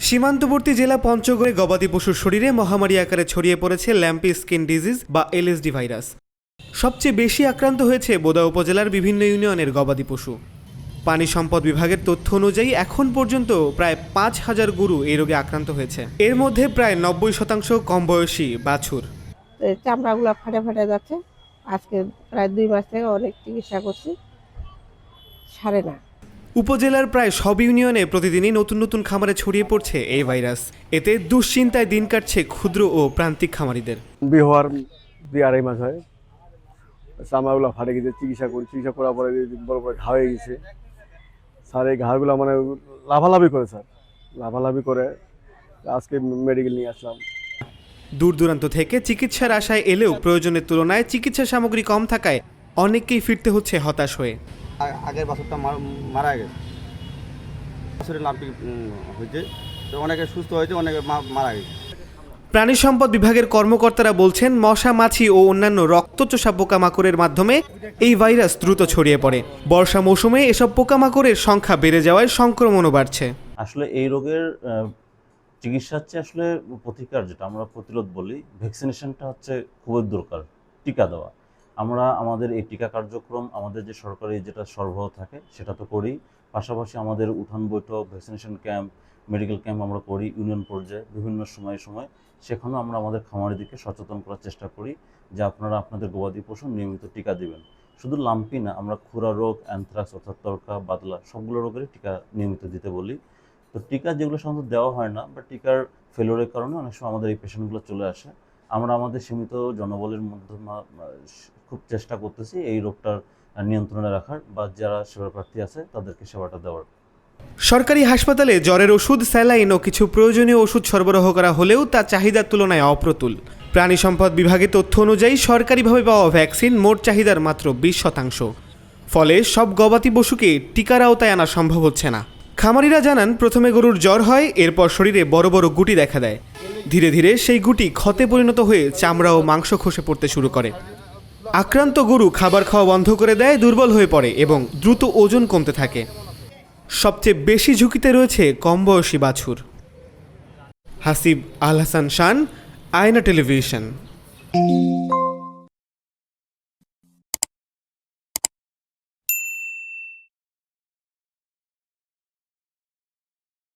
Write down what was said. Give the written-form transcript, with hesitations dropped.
সীমান্তবর্তী জেলা পঞ্চগড়ে গবাদি পশুর শরীরে মহামারী আকারে ছড়িয়ে পড়েছে ল্যাম্পি স্কিন ডিজিজ বা এলএসডি ভাইরাস। সবচেয়ে বেশি আক্রান্ত হয়েছে বোদা উপজেলার বিভিন্ন ইউনিয়নের গবাদি পশু। পানি সম্পদ বিভাগের তথ্য অনুযায়ী এখন পর্যন্ত প্রায় ৫,০০০ গরু এই রোগে আক্রান্ত হয়েছে। এর মধ্যে প্রায় ৯০% কম বয়সী বাছুর। চামড়াগুলো ফাটে ফাটে যাচ্ছে। আজকে প্রায় ২ মাস থেকে অনেক চিকিৎসা করছি, সারে না। উপজেলার প্রায় সব ইউনিয়নে প্রতিদিনই নতুন নতুন খামারে ছড়িয়ে পড়ছে এই ভাইরাস। এতে দুশ্চিন্তায় দিন কাটছে ক্ষুদ্র ও প্রান্তিক খামারিদের। বিহার ২-২.৫ মাস হয়, চামড়াগুলো ফাটে গেছে, চিকিৎসা করার পরে বড় বড় ঘা হয়ে গেছে। স্যার এই ঘাগুলো মানে লাভালাভি করে আজকে মেডিকেল নিয়ে আসলাম। দূর দূরান্ত থেকে চিকিৎসার আশায় এলেও প্রয়োজনের তুলনায় চিকিৎসা সামগ্রী কম থাকায় অনেককেই ফিরতে হচ্ছে হতাশ হয়ে। আগের বছরটা মারা গেছে, বছরে লাম্পি হয়েছে, তো অনেকে সুস্থ হয়েছে, অনেকে মারা গেছে। প্রাণী সম্পদ বিভাগের কর্মকর্তারা বলছেন, মশা, মাছি ও অন্যান্য রক্তচোষা পোকামাকড়ের মাধ্যমে এই ভাইরাস দ্রুত ছড়িয়ে পড়ে। বর্ষা মৌসুমে এসব পোকামাকড়ের সংখ্যা বেড়ে যাওয়ায় সংক্রমণও বাড়ছে। আসলে এই রোগের চিকিৎসার চেয়ে আসলে প্রতিকার, যেটা আমরা প্রতিরোধ বলি, ভ্যাকসিনেশনটা হচ্ছে খুবই দরকার। টিকা দেওয়া, আমরা আমাদের এই টিকা কার্যক্রম আমাদের যে সরকারি যেটা সরবরাহ থাকে সেটা তো করি, পাশাপাশি আমাদের উঠান বৈঠক, ভ্যাকসিনেশন ক্যাম্প, মেডিকেল ক্যাম্প আমরা করি ইউনিয়ন পর্যায়ে বিভিন্ন সময়। সেখানেও আমরা আমাদের খামারিদেরকে সচেতন করার চেষ্টা করি যে আপনারা আপনাদের গবাদি পশু নিয়মিত টিকা দেবেন। শুধু লাম্পি না, আমরা খুরা রোগ, অ্যানথ্রাক্স অর্থাৎ তরকা, বাদলা সবগুলো রোগেরই টিকা নিয়মিত দিতে বলি। তো টিকা যেগুলো সাধারণত দেওয়া হয় না বা টিকার ফেলোরের কারণে অনেক সময় আমাদের এই পেশেন্টগুলো চলে আসে। আমরা আমাদের সীমিত জনবলের মধ্যে খুব চেষ্টা করতেছি এই রোগটার নিয়ন্ত্রণে রাখার বা যারা সেবা প্রার্থী আছে তাদেরকে সেবাটা দেওয়ার। সরকারি হাসপাতালে জ্বরের ওষুধ, স্যালাইন ও কিছু প্রয়োজনীয় ওষুধ সরবরাহ করা হলেও তা চাহিদার তুলনায় অপ্রতুল। প্রাণী সম্পদ বিভাগের তথ্য অনুযায়ী সরকারিভাবে পাওয়া ভ্যাকসিন মোট চাহিদার মাত্র ২০%। ফলে সব গবাদি পশুকে টিকার আওতায় আনা সম্ভব হচ্ছে না। খামারিরা জানান, প্রথমে গরুর জ্বর হয়, এরপর শরীরে বড় বড় গুটি দেখা দেয়। ধীরে ধীরে সেই গুটি ক্ষতে পরিণত হয়ে চামড়া ও মাংস খসে পড়তে শুরু করে। আক্রান্ত গরু খাবার খাওয়া বন্ধ করে দেয়, দুর্বল হয়ে পড়ে এবং দ্রুত ওজন কমতে থাকে। সবচেয়ে বেশি ঝুঁকিতে রয়েছে কম বয়সী বাছুর। হাসিব আল হাসান শান, আয়না টেলিভিশন।